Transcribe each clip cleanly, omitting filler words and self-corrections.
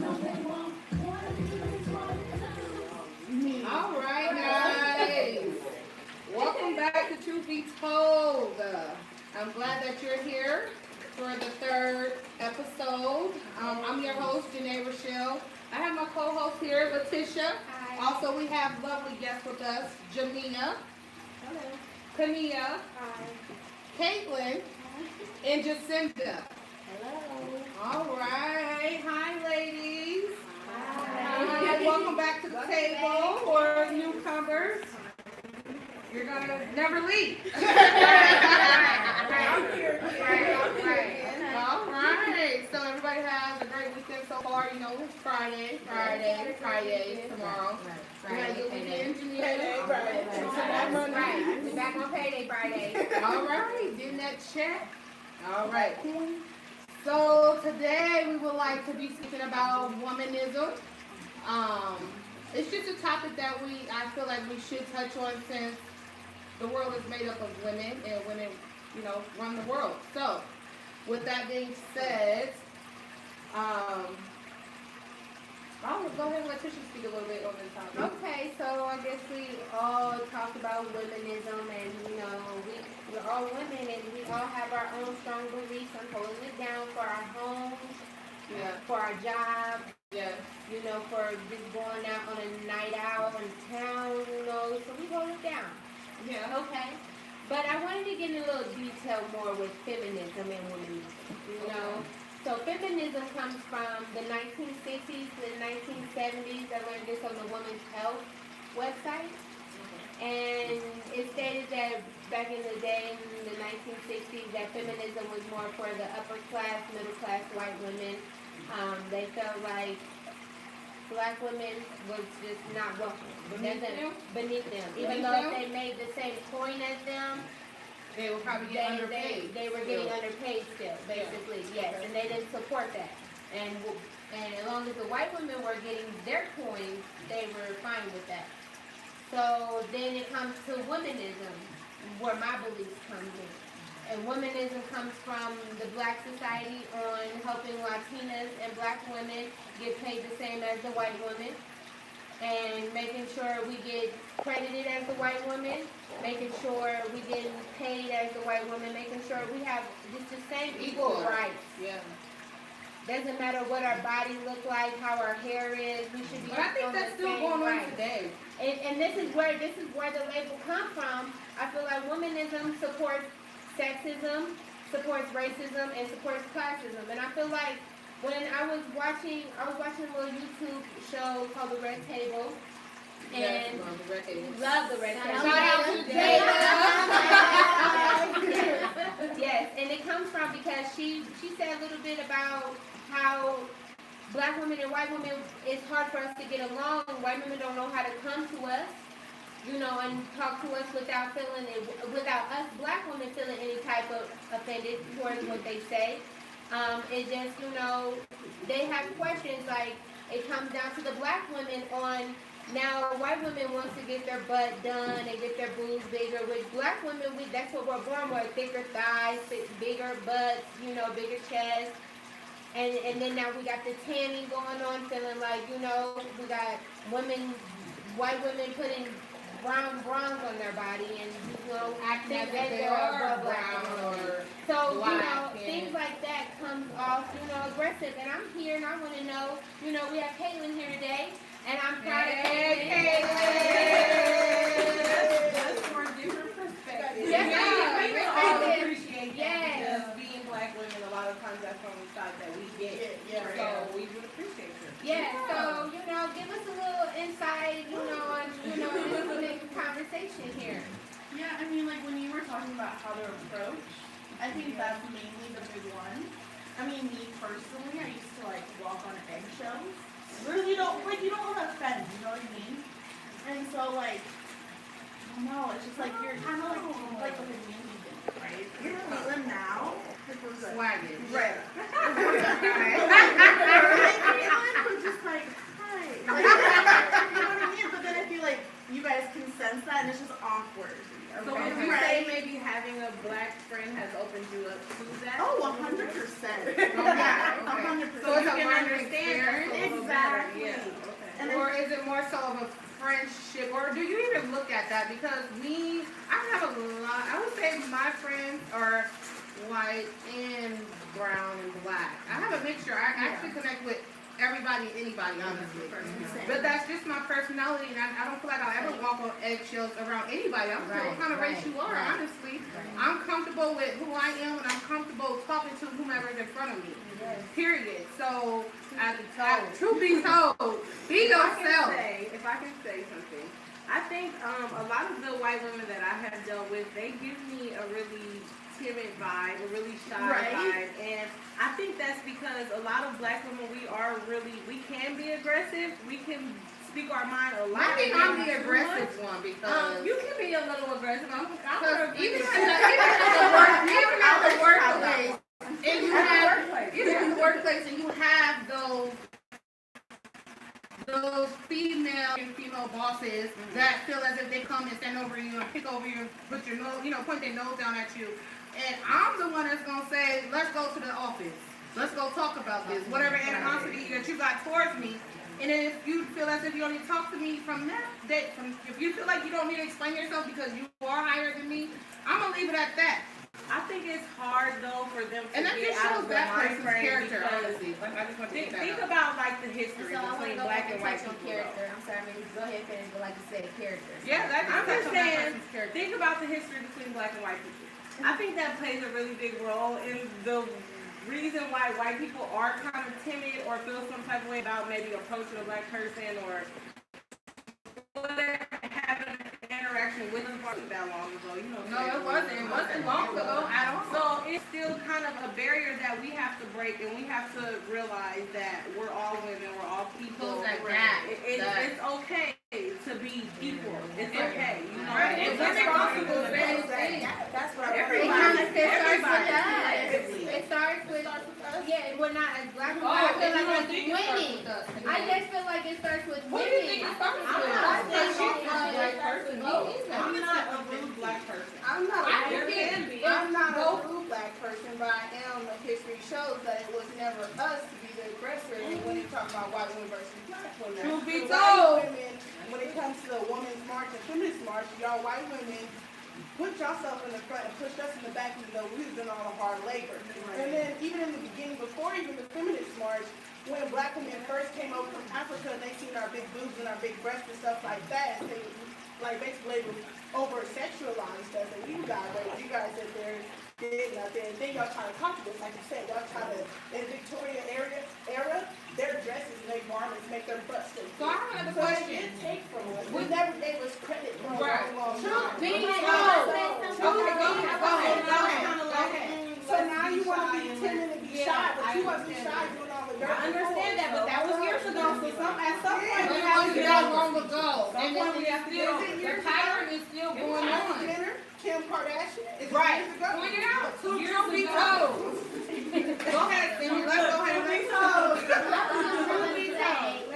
All right, guys. Welcome back to Truth Be Told. I'm glad that you're here for the third episode. I'm your host, Janae Rochelle. I have my co-host here, Letitia. Hi. Also, we have lovely guests with us, Jamina, Hello. Kania, Hi. Caitlin, and Jacinta. Hello. All right. Hi, ladies. Hi. Hi. Welcome back to the table for newcomers. You're going to never leave. I'm here. All right. So everybody has a great weekend so far. You know, it's Friday tomorrow. Friday, Weekend, Payday Friday. Right. We're back on Payday Friday. All right. Getting that check. All right. So today we would like to be speaking about womanism. It's just a topic that I feel like we should touch on since the world is made up of women and women, run the world. So with that being said, I'll go ahead and let Tisha speak a little bit on this topic. Okay, so I guess we all talk about womanism, and we're all women, and we all have our own strong beliefs on holding it down for our homes, for our job, for just going out on a night out in town, so we hold it down. Yeah. Okay. But I wanted to get in a little detail more with feminism and womanism, So feminism comes from the 1960s to the 1970s. I learned this on the Women's Health website. And it stated that back in the day, in the 1960s, that feminism was more for the upper class, middle class white women. They felt like black women was just not welcome. Beneath them. Even though they made the same coin as them, they were probably getting underpaid. They were getting underpaid still, basically, yes. And they didn't support that. And as long as the white women were getting their coins, they were fine with that. So then it comes to womanism, where my beliefs come in. And womanism comes from the black society on helping Latinas and black women get paid the same as the white women, and making sure we get credited as the white woman, making sure we get paid as the white woman, making sure we have just the same equal rights. Yeah. Doesn't matter what our body look like, how our hair is, we should be. But I think that's still going on today. And this is where the label comes from. I feel like womanism supports sexism, supports racism, and supports classism. And I feel like when I was watching a little YouTube show called The Red Table. And love the Red Table. Love the Red Table. Shout out to Jada. Yes, and it comes from because she said a little bit about how black women and white women, it's hard for us to get along. White women don't know how to come to us, and talk to us without us black women feeling any type of offended towards what they say. It just, they have questions like, it comes down to the black women on, now white women wants to get their butt done and get their boobs bigger, with black women, that's what we're born with, thicker thighs, bigger butts, bigger chest. And then now we got the tanning going on, feeling like, we got white women putting brown bronze on their body and, acting think as if they are brown or so, black, things like that comes off, aggressive. And I'm here and I want to know, we have Caitlin here today, and I'm proud of Caitlin. Just for different perspectives. Yes, I appreciate yes. Because being black women, a lot of times that's the only side that we get. So we would appreciate you. Yeah, so, give us a little insight, on, this conversation here. Yeah, I mean, like, when you were talking about how to approach, I think that's mainly the big one. I mean, me personally, I used to, like, walk on eggshells. Really don't, you don't want to offend, you know what I mean? And so, like, I don't know, it's just like, you're kind of like a community thing, right? Even now, swagging. right. was just like, hi. You know what I mean? But then I feel like you guys can sense that, and it's just awkward. So would you say maybe having a black friend has opened you up to that? Oh, 100%. Yeah, 100%. So you can understand. is it more so of a friendship, or do you even look at that? Because I have a lot. I would say my friends are white and brown and black. I have a mixture. I actually connect with everybody and anybody, honestly. But that's just my personality, and I don't feel like I'll ever walk on eggshells around anybody. I don't care what kind of race you are, honestly. I'm comfortable with who I am, and I'm comfortable talking to whomever is in front of me. Period. So, truth be told, be yourself. If I can say something, I think a lot of the white women that I have dealt with, they give me a really timid vibe, a really shy vibe, and I think that's because a lot of black women, we can be aggressive, we can speak our mind a lot. I think I'm the aggressive one because you can be a little aggressive. Even at the workplace, and you have in the workplace, and you have those female bosses that feel as if they come and stand over you and pick over you and put your nose, point their nose down at you. And I'm the one that's gonna say, let's go to the office. Let's go talk about this. Whatever animosity that you got towards me. And then if you feel as if you only talk to me from that, if you feel like you don't need to explain yourself because you are higher than me, I'm gonna leave it at that. I think it's hard though for them to and that get just out shows of their that mind person's frame character, because honestly. I just want to think about like the history So I want between to go black back and and white touch on people. character. I'm sorry, maybe go ahead and finish, but like you said, character. Yeah, I'm just saying, character. think about the history between black and white people. I think that plays a really big role in the reason why white people are kind of timid or feel some type of way about maybe approaching a black person or having an interaction with them that long ago. No, it wasn't long ago at all. So it's still kind of a barrier that we have to break, and we have to realize that we're all women, we're all people. It's okay to be equal. It's okay, Right. It's responsible responsible for anything. That's what Everybody. Everybody. It starts with us. Yeah, we're not as black women. Oh, I feel you like don't think it starts women. with us. I just feel like it starts with What do women. you think it starts with? I'm not Because she's saying not a black person. I'm not a rude black person. I'm not I a can be. I'm not a true black person, but I am. History shows that it was never us to be the aggressor when you talk about white women versus black women. Truth be The told. white women, when it comes to the women's march and feminist march, y'all white women put yourself in the front and pushed us in the back, even though we was doing all the hard labor. And then even in the beginning, before even the feminist march, when black women first came over from Africa and they seen our big boobs and our big breasts and stuff like that, they like basically over sexualized us, and you guys sit there did nothing, and then y'all try to copy this, like you said, y'all try to, in Victoria era, their dresses and their garments make their butts look So I have a so they question. did take from us. We never gave us credit for a Right. long time. Be Okay, so. go ahead. So now you want to be timid and be shy, but you wasn't shy doing all the dirt. I understand that, but that was years ago. So at some point But we it have to wasn't get that over. long ago. And Some point then we have to get over. the pattern is still going on. Jenner, Kim Kardashian, is it Right. years ago? Point it out. Years Truth be ago. told. Go ahead, Cindy. Let's go ahead and let's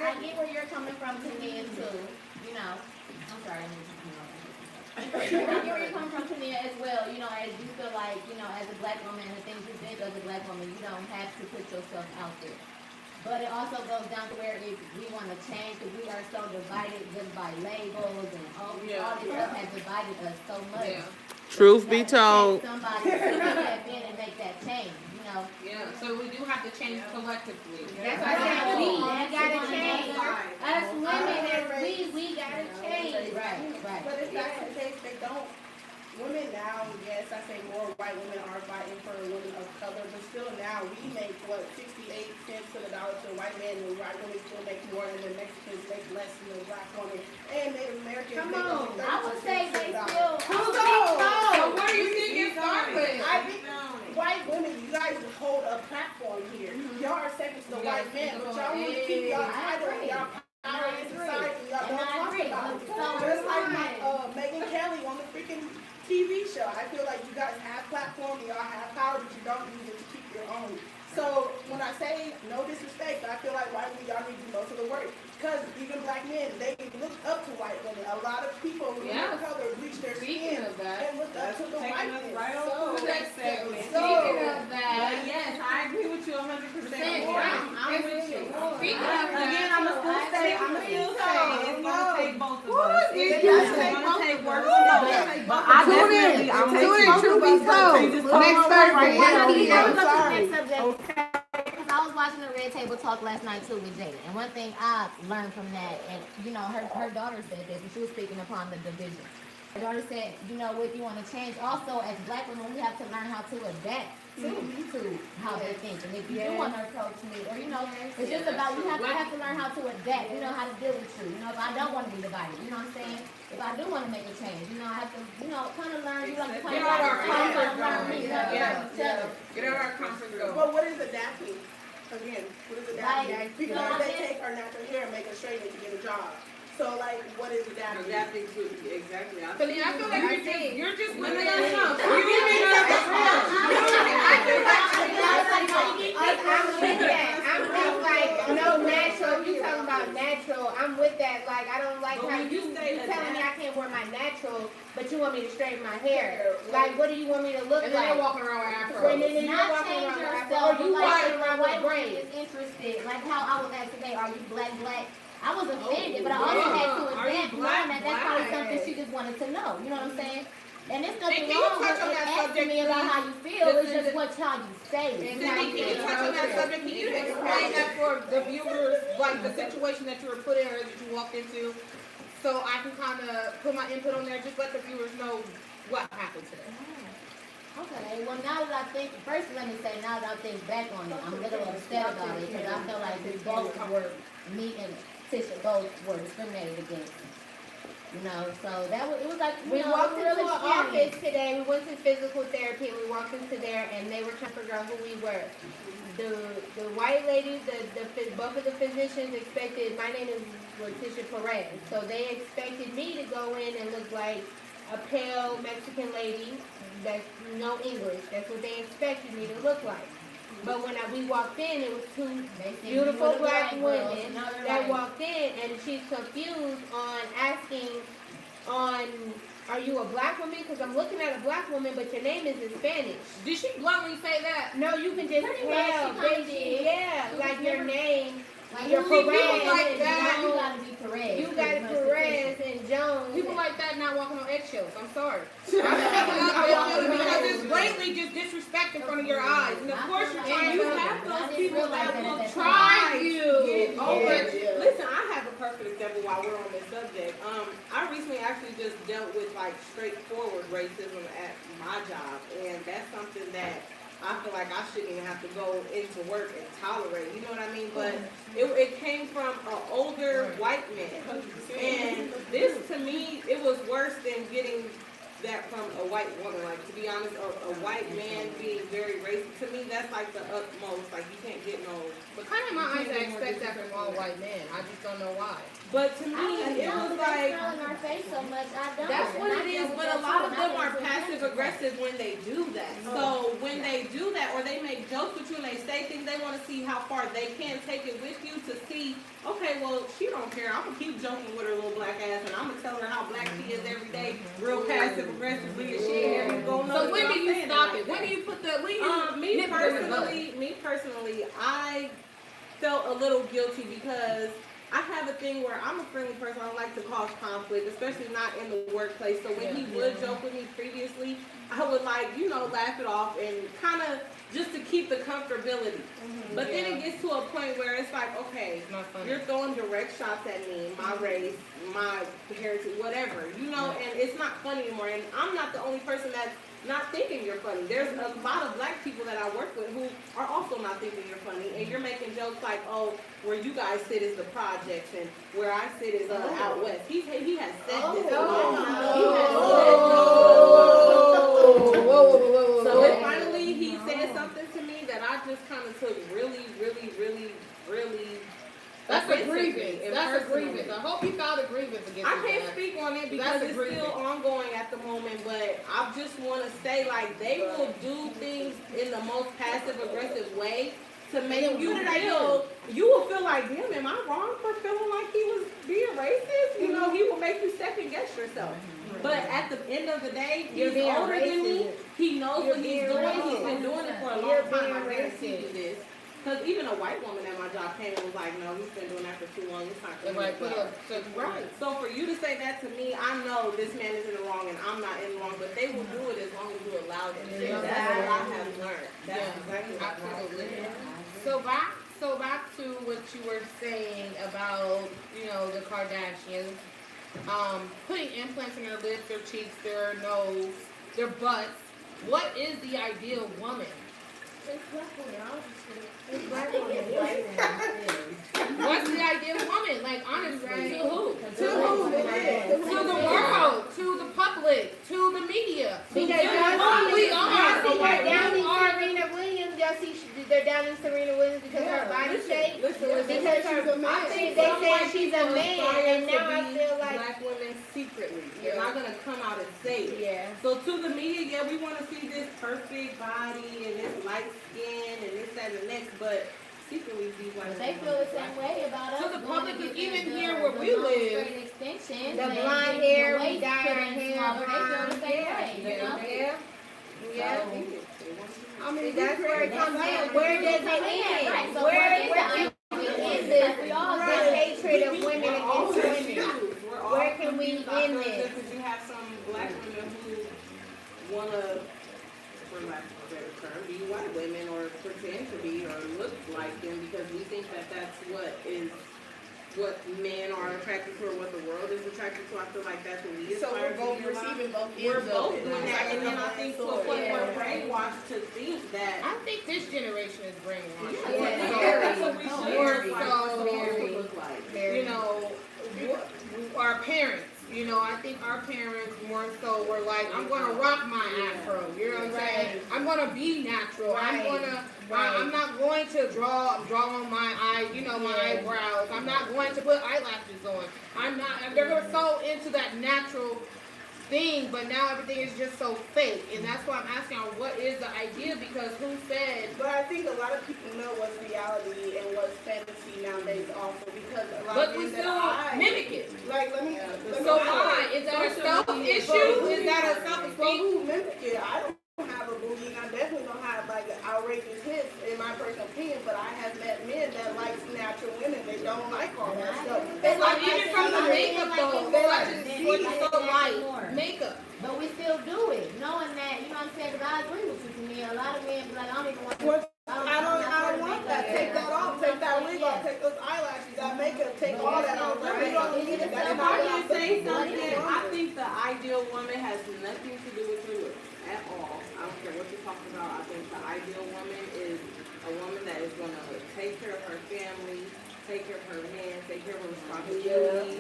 I get where you're coming from, Tania, too. I'm sorry. I get where you're coming from, Tania, as well. As you feel like, as a black woman, the things you think as a black woman, you don't have to put yourself out there. But it also goes down to where if we want to change, because we are so divided just by labels and all this stuff has divided us so much. Yeah. Truth be told. Somebody to step in and make that change, Yeah, so we do have to change collectively. That's why I said we gotta change. Us women, we gotta change. Right. But if that's the case, they don't. Women now, yes, I say more white women are fighting for women of color, but still now we make 68 cents to the dollar to a white man, and white women still make more, and the Mexicans make less than the black woman, and Native Americans make only 30% I would say they to the still. So what do you think it started with? I think white women, you guys hold a platform here. Y'all are second to the white men, but y'all want to keep y'all title and y'all power in society. Y'all don't talk about it. Just like Megyn Kelly on the freaking TV show. I feel like you guys have platform and y'all have power, but you don't use it to keep your own. So when I say no disrespect, I feel like white women, y'all need to do most of the work. Because even black men, they look up to white women. A lot of people who of color bleach their skin Speaking of that, and look up to the white men. Right So, on to the next segment. Speaking of that, Yes, I agree with you 100%. I'm with you. Speaking of Again, that, I'm still say But I definitely, I'm Tune in, True Be Told. Next Thursday. I'm Sorry. Because I was watching the Red Table Talk last night too with Jada, and one thing I learned from that, and her daughter said this, and she was speaking upon the division. Her daughter said, if you want to change, also as Black women, we have to learn how to adapt to how they think, and if you do want to approach me, or it's just about you have to learn how to adapt. How to deal with you. If I don't want to be divided, you know what I'm saying? If I do want to make a change, I have to, kind of learn. You like to kind Get out of our comfort learn me. Get out of our comfort zone. But what is adapting? Again, what is adapting? Like, Because they take our natural hair and make us straight to get a job. So, what is adapting? adapting to exactly. So then I feel like you're just living no, in no. You're giving us a I'm with that. I'm with like no natural. You talking about natural? I'm with that. Like I don't like how you telling me I can't wear my natural, but you want me to straighten my hair. Like what do you want me to look And then like? they're walking around with afro. And then you're Not walking change around with yourself, afro, or but you like walking if around a with white woman braids. is interested, like how I was asked today, are you black? I was offended, but I also had to adapt, knowing that that's probably something she just wanted to know. You know what I'm saying? And there's nothing And can you wrong touch with on that asking subject, me about please? how you feel. It's just how you say it. Cindy, can you touch on that subject? Can you explain that for the viewers, like the situation that you were put in or that you walked into, so I can kind of put my input on there? Just let the viewers know what happened today. Okay, well now that I think, first let me say, now that I think back on it, I'm a little upset about it because I feel like we both were, me and Tisha both were discriminated against. So it was like, We walked into real an office experience. today. We went to physical therapy. And we walked into there, and they were trying to figure out who we were. The white lady, both of the physicians expected. My name is Letitia Perez, so they expected me to go in and look like a pale Mexican lady that no English. That's what they expected me to look like. But when we walked in, it was two beautiful black women that walked in, and she's confused on asking, are you a black woman? Because I'm looking at a black woman, but your name is in Spanish. Did she bluntly say that? No, you can just Pretty much, tell. she kinda did. Yeah, like your name. Like, Your people Perez like and that, you Jones. gotta be Perez. You got Perez and Jones. People like that not walking on eggshells. I'm sorry. Because it's blatantly just disrespect in front of your eyes. And of course you're trying You to have those people that will try you. get over it. Listen, I have a perfect example while we're on this subject. I recently actually just dealt with like straightforward racism at my job, and that's something that I feel like I shouldn't even have to go into work and tolerate. You know what I mean? But it came from an older white man, and this to me it was worse than getting that from a white woman. Like, to be honest, a white man being very racist, to me that's like the utmost. Like, you can't get no. But kind of in my eyes, I expect that from all white men. I just don't know why. But to me, it was like, in our face so much. I don't. that's what it is, but a lot of them are passive passive aggressive when they do that. So when they do that, or they make jokes with you and they say things, they want to see how far they can take it with you to see, okay, well, she don't care. I'm going to keep joking with her little black ass, and I'm going to tell her how black she is every day, real passive aggressively, and she ain't ever going to So when do you stop it? When do you put the, when you me personally, I felt a little guilty because I have a thing where I'm a friendly person. I don't like to cause conflict, especially not in the workplace. So when he would joke with me previously, I would laugh it off and kind of just to keep the comfortability. But then it gets to a point where it's like, okay, you're throwing direct shots at me, my race, my heritage, whatever, and it's not funny anymore. And I'm not the only person that's not thinking you're funny. There's a lot of black people that I work with who are also not thinking you're funny, and you're making jokes like, oh, where you guys sit is the projects, and where I sit is out west. He has said this. So finally he said something to me that I just kind of took really. That's a grievance. That's a grievance. I hope you filed a grievance against I can't speak on it because it's still ongoing at the moment, but I just want to say, like, they will do things in the most passive aggressive way to make you will feel like, damn, am I wrong for feeling like he was being racist? He will make you second guess yourself. But at the end of the day, he's older than me. He knows what he's doing. He's been doing it for a long time. I guarantee you this. Because even a white woman at my job came and was like, no, he's been doing that for too long. It's time for him Right, to go. right. So for you to say that to me, I know this man is in the wrong and I'm not in the wrong, but they will do it as long as you allow them to. Yeah. That's what I have learned. That's Yeah, exactly what absolutely. I So back to what you were saying about, you know, the Kardashians, putting implants in their lips, their cheeks, their nose, their butts. What is the ideal woman? It's black women. What's the ideal woman? Like, honestly, to who? To who? To the world, to the public, to the media. Because Who we are. y'all see down in We are. Serena Williams. Y'all see they're down in Serena Williams because her body shape. Because her, they say she's a man, and now I feel like black women secretly. They're not gonna come out and say it. yeah. So to the media, yeah, we want to see this perfect body and this light skin and this, that, and the next, but secretly these white They feel the same way about us. To the public, Women even get here the where we long live. straight extensions, The and blonde the hair, we waist dye our put in hair smaller. They feel the same blonde. way, you know? Yeah. Yeah. I mean, That's where it comes in. Where does it end? Right, so Where what is we all the do. hatred of women against women? Where can we end this? Because you have some black women who want to, for lack of a better term, be white women or pretend to be or look like them because we think that that's what men are attracted to or what the world is attracted to. I feel like that's what we So aspire we're both to be about. receiving both ends We're of both it. doing that, and then I think to a point Yeah. we're brainwashed to think that. I think this generation is brainwashed. That's what we should More like, so, very look like. you know, our parents. You know, I think our parents more so were like, I'm gonna rock my afro. You know what I'm saying? I'm gonna be natural. I'm not going to draw on my eyebrows. I'm not going to put eyelashes on. They're so into that natural thing, but now everything is just so fake. And that's why I'm asking what is the idea, because who said. But I think a lot of people know what's reality and what's fantasy nowadays also because a lot But of we things still that mimic it. like let me So why? Is that a self issue? Is that a Well, self-esteem? who mimic it? I don't have a booty and I definitely don't have like outrageous hits in my personal opinion, but I have met men that like natural women. They don't like all that stuff. They like Even from the makeup though, They such like as what you so like makeup. But we still do it, knowing that, you know what I'm saying? Because I agree with you, to me. A lot of men be like, I don't even want to. I don't want that. Take that off. Take that wig off. Take those eyelashes. That makeup. Take all that off. We don't need it. That's If not I can say something, what I think the ideal woman has nothing to do with your looks at all. I don't care what you're talking about. I think the ideal woman is a woman that is going to take care of her family, take care of her man, take care of her responsibilities.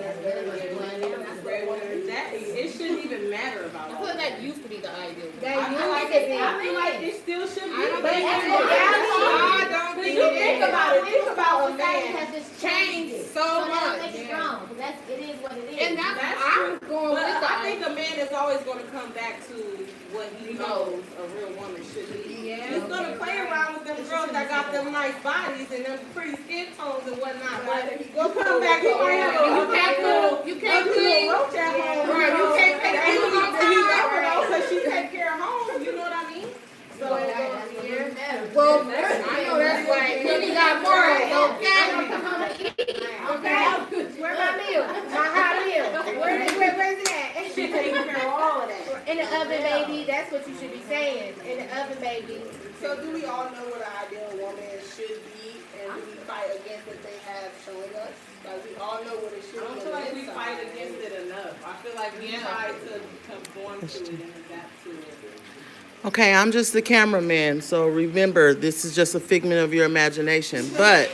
It shouldn't even matter about I all feel like that. that used to be the ideal. I feel like it still should be. I don't but think that's it's reality. I don't think You it think is. about it. Think about a Society man. has just Changed it. so now much. make it strong, because it is what it is. And That's I'm going But with the I think a man is always going to come back to what he knows a real woman should be. Yeah. He's going to play around with them girls that got them nice bodies and them pretty skin tones and whatnot. But you come back and You can't clean. roach at home. Right, you can't take clothes on You time. never know because she take care of home. You know what I mean? So Well, I know that's right. Penny got morals, okay? Okay. Where my meal? My hot meal. Where's it at? she taking care of all of that. In the oven, baby. That's what you should be saying. In the oven, baby. So do we all know what an ideal woman should be, and do we fight against what they have showing us? Like we all know what it should I don't be. feel like we inside. fight against it enough. I feel like we try to conform to it and adapt to it. Okay, I'm just the cameraman, so remember, this is just a figment of your imagination. But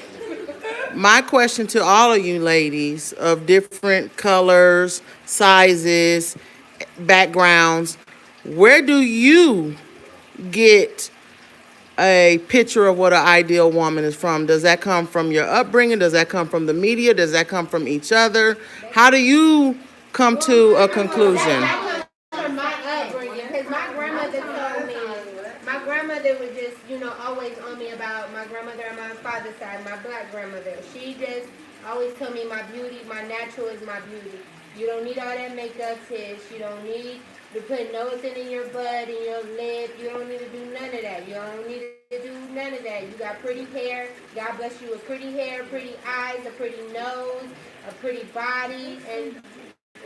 my question to all of you ladies of different colors, sizes, backgrounds, where do you get a picture of what an ideal woman is from? Does that come from your upbringing? Does that come from the media? Does that come from each other? How do you come to a conclusion? That comes from my upbringing, because my grandmother told me. My grandmother was just, always on me about my grandmother on my father's side, my black grandmother. She just always told me my beauty, my natural is my beauty. You don't need all that makeup, sis. You don't need to put nothing in your butt, in your lip. You don't need to do none of that. You don't need to do none of that. You got pretty hair. God bless you with pretty hair, pretty eyes, a pretty nose, a pretty body, and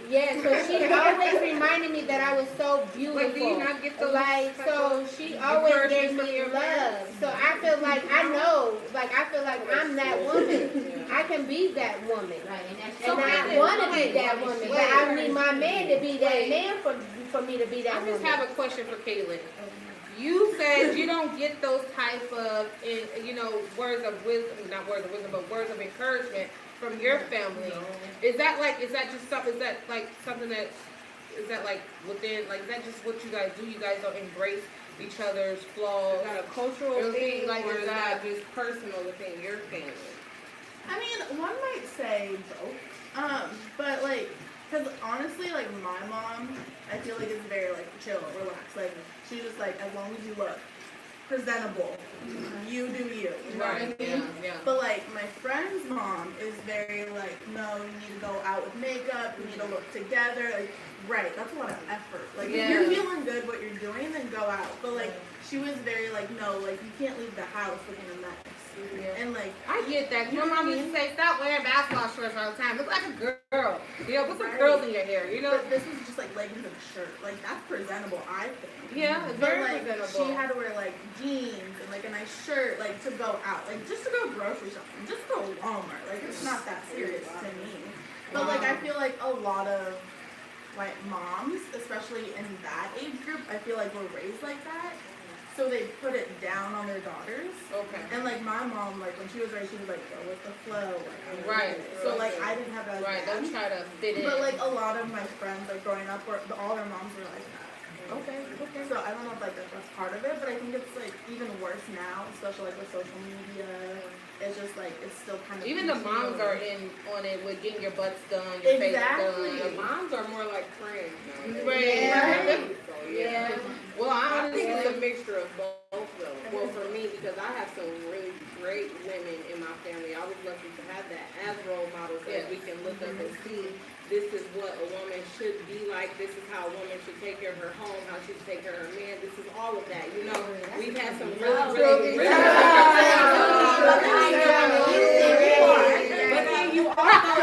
yeah, so she always reminded me that I was so beautiful. But do you not get those so she always gave me love. So I feel like I know, I feel like I'm that woman. I can be that woman. Right, and that's And I want to be that woman. But I need my man to be that man for me to be that I woman. just have a question for Kaylin. You said you don't get those type of, words of wisdom, not words of wisdom, but words of encouragement from your family. Is that just something, is that just what you guys do? You guys don't embrace each other's flaws? Is that a cultural thing, like, or is is that that just personal within your family? I mean, one might say both. But like, cause honestly, like my mom, I feel like is very like chill, relaxed. Like she's just like, as long as you look presentable, you do you. You know what I mean? Yeah. But like my friend's mom is very like, no, you need to go out with makeup. You need to look together. Like, right, that's a lot of effort. Like if you're feeling good what you're doing, then go out. But like she was very like, no, like you can't leave the house looking a mess. Yeah. And like I get that. My mom used to say, stop wearing basketball shorts all the time. Look like a girl. Put some curls in your hair, But this is just like leggings and a shirt. Like that's presentable, I think. Yeah, it's But very like presentable. she had to wear like jeans and like a nice shirt, like to go out, like just to go grocery shopping, just go to Walmart. Like it's not that serious to me. But like I feel like a lot of like moms, especially in that age group, I feel like were raised like that. So they put it down on their daughters. Okay. And like my mom, like when she was raised, she was like, go with the flow. Like, Right. So like I didn't have that. Right, don't try to fit in. But like a lot of my friends, like growing up, all their moms were like that. Okay. So I don't know if like that's part of it, but I think it's like even worse now, especially like with social media. It's just like it's still kind of Even the moms are in on it with getting your butts done, your face Exactly. done. The moms are more like friends now. Right. Yeah. So, yeah. Well, I think it's a mixture of both, though. Well, for me, because I have some really great women in my family. I was lucky to have that as role models that we can look up and see. This is what a woman should be like. This is how a woman should take care of her home, how she should take care of her man. This is all of that. You know, we've had some really but then you also,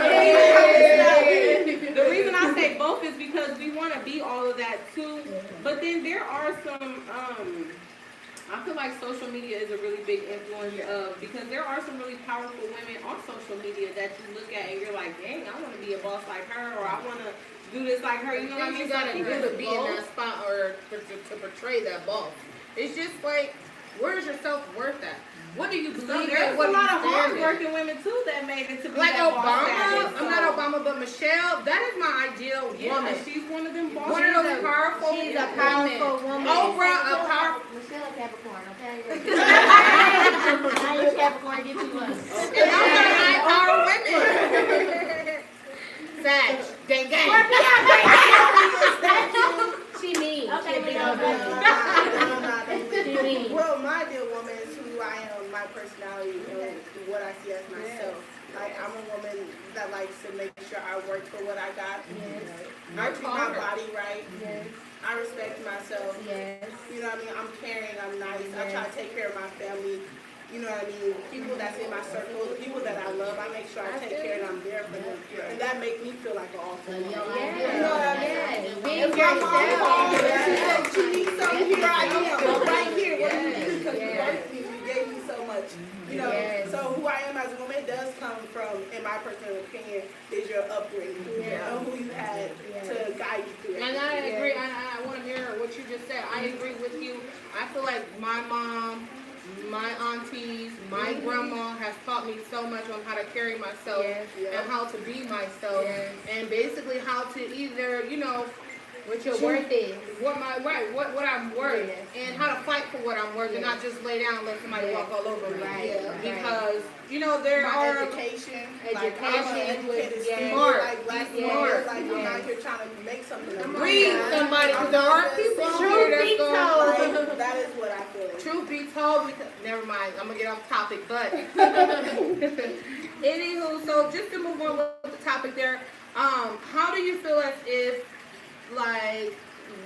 the reason I say both is because we want to be all of that too. But then there are some, I feel like social media is a really big influence of, because there are some really powerful women on social media that you look at and you're like, dang, I want to be a boss like her, or I want to do this like her. You know what I mean? You gotta do to be in that spot or to portray that boss. It's just like, where's your self-worth at? What do you believe in? There's What a do lot you of stand in? hard-working women too that made it to be Like that boss Obama, status, I'm not Obama, but Michelle, that is my ideal woman. She's one of them boss. One of those powerful She's a powerful woman. Oprah, a powerful. Michelle a Capricorn, okay? Now you're a Capricorn, get you one. And I'm one of high power women. Sag, gang, gang. She mean. Okay, She Michelle. mean. Well, my ideal woman is who I am, my personality, and what I see as myself. Like, I'm a woman that likes to make sure I work for what I got. I treat my body right. I respect myself. Yes. You know what I mean? I'm caring, I'm nice. I try to take care of my family. You know what I mean? People that's in my circle, the people that I love, I make sure I take care and I'm there for them. And that makes me feel like an awesome woman. You know what I mean? Being If my mom yourself. called me and she said, she needs something, here I am. Right here. What do you do? Because you birthed me, you gave me so much. You know, so who I am as a woman does come from, in my personal opinion, is your upbringing. Of who you had to guide you through it. And I agree. I want to hear what you just said. I agree with you. I feel like my mom, my aunties, my grandma has taught me so much on how to carry myself and how to be myself, and basically how to either, What your worth is. what I'm worth, and how to fight for what I'm worth, and not just lay down and let somebody walk all over me. Because there my are education, Education, like I'm an educated student, smart, like black be woman, smart, like I'm out here trying to make something of my read life. somebody, because there are people out Truth here be that's told. going. Like, that is what I feel. Truth be told, never mind, I'm gonna get off topic, but anywho, so just to move on with the topic there, how do you feel as if, like,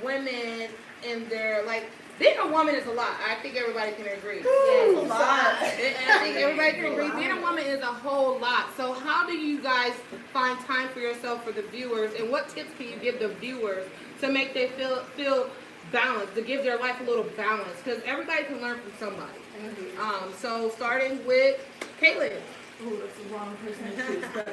women in their, like, being a woman is a lot. I think everybody can agree. Yes. A lot. And I think everybody can agree. Being a woman is a whole lot. So how do you guys find time for yourself for the viewers? And what tips can you give the viewers to make them feel balanced, to give their life a little balance? Because everybody can learn from somebody. So starting with Caitlin. Oh, that's the wrong person to choose, but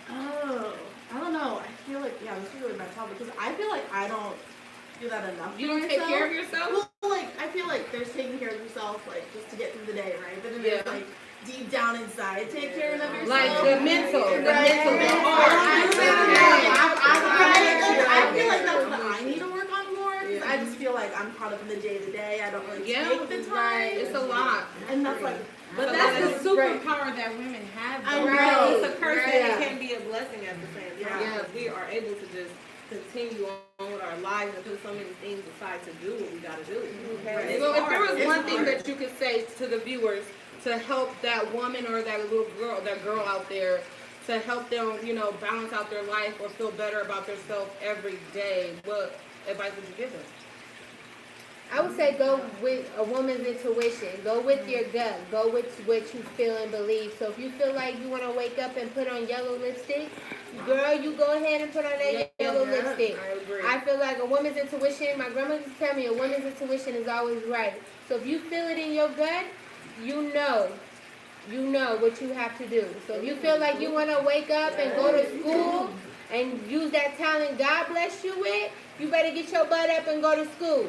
oh, I don't know. I feel like this is really my topic because I feel like I don't do that enough. You don't take care of yourself? Well, like I feel like there's taking care of yourself, like just to get through the day, right? But then there's like deep down inside, take care of yourself. Like the mental, the heart. I feel like that's what I need to work on more. Because I just feel like I'm caught up in the day to day. I don't really take the time. It's a lot. And that's like. But that's the superpower that women have. I know. It's a curse and it can be a blessing at the same time. Yeah. We are able to just continue on with our lives and put so many things aside to do what we got to do. Okay. So if there was one thing that you could say to the viewers to help that woman or that little girl, that girl out there, to help them, balance out their life or feel better about themselves every day, what advice would you give them? I would say go with a woman's intuition. Go with your gut. Go with what you feel and believe. So if you feel like you want to wake up and put on yellow lipstick, girl, you go ahead and put on that yellow lipstick. I agree. I feel like a woman's intuition, my grandma used to tell me a woman's intuition is always right. So if you feel it in your gut, you know what you have to do. So if you feel like you want to wake up and go to school and use that talent God bless you with, you better get your butt up and go to school.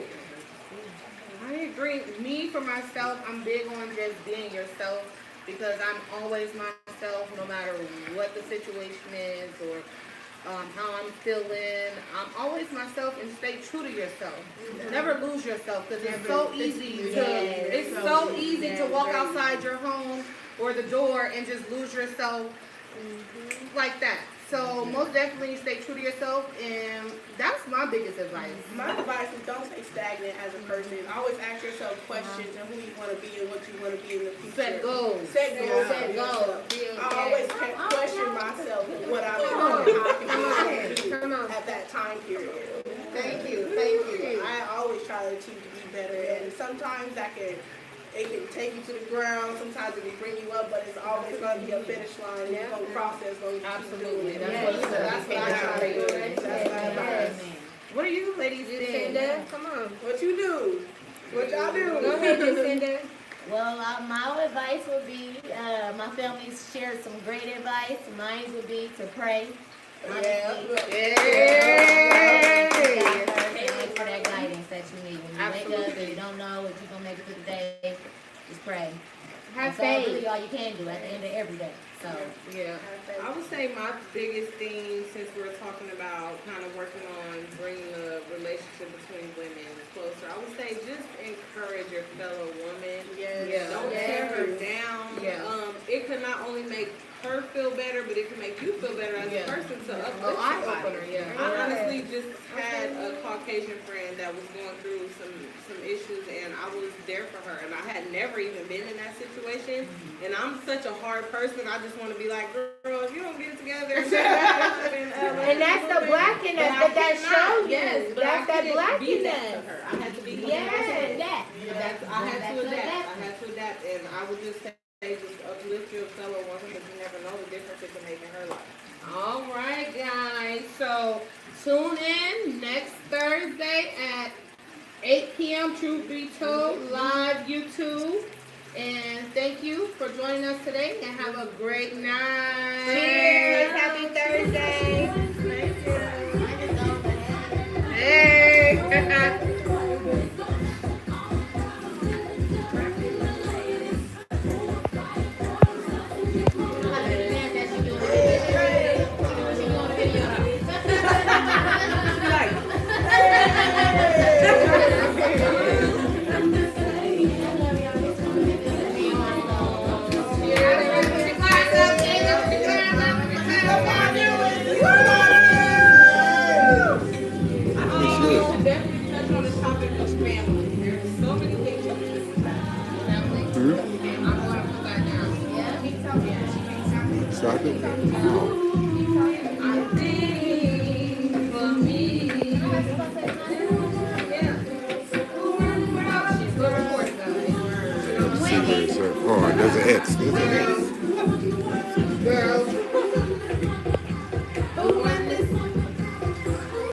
I agree. Me, for myself, I'm big on just being yourself because I'm always myself no matter what the situation is or how I'm feeling. I'm always myself and stay true to yourself. Never lose yourself because it's so easy to walk outside your home or the door and just lose yourself like that. So most definitely stay true to yourself, and that's my biggest advice. My advice is don't stay stagnant as a person. Always ask yourself questions and who you want to be and what you want to be in the future. Set goals. Set goals. I always question myself what I'm doing at that time period. Thank you. I always try to achieve to be better, and sometimes it can take you to the ground, sometimes it can bring you up, but it's always going to be a finish line. It's going to process. Absolutely. That's what I try to do. That's my advice. What are you ladies doing? Jacinda, come on. What you do? What y'all do? Go ahead, Jacinda. Well, my advice would be, my family shared some great advice. Mine would be to pray. For that guidance that you need. When you wake up and you don't know if you're going to make it through the day, just pray. Have That's faith. really all you can do at the end of every day. So, I would say my biggest thing, since we're talking about kind of working on bringing the relationship between women closer, I would say just encourage your fellow woman. Don't tear her down. It can not only make her feel better, but it can make you feel better as a person to uplift somebody. I honestly just had a Caucasian friend that was going through some issues, and I was there for her, and I had never even been in that situation. And I'm such a hard person. I just want to be like, girl, if you don't get it together. And that's the black in us that shows you. Yes, but that's that black in us. I had to be Yes. I had to adapt, and I would just say, just uplift your fellow woman because you never know the difference it can make in her life. All right, guys. So tune in next Thursday at 8 p.m. Truth Be Told live YouTube. And thank you for joining us today. And have a great night. Cheers. Happy Thursday. Hey. Stop it. keywords. Oh, there's an X. There's an X.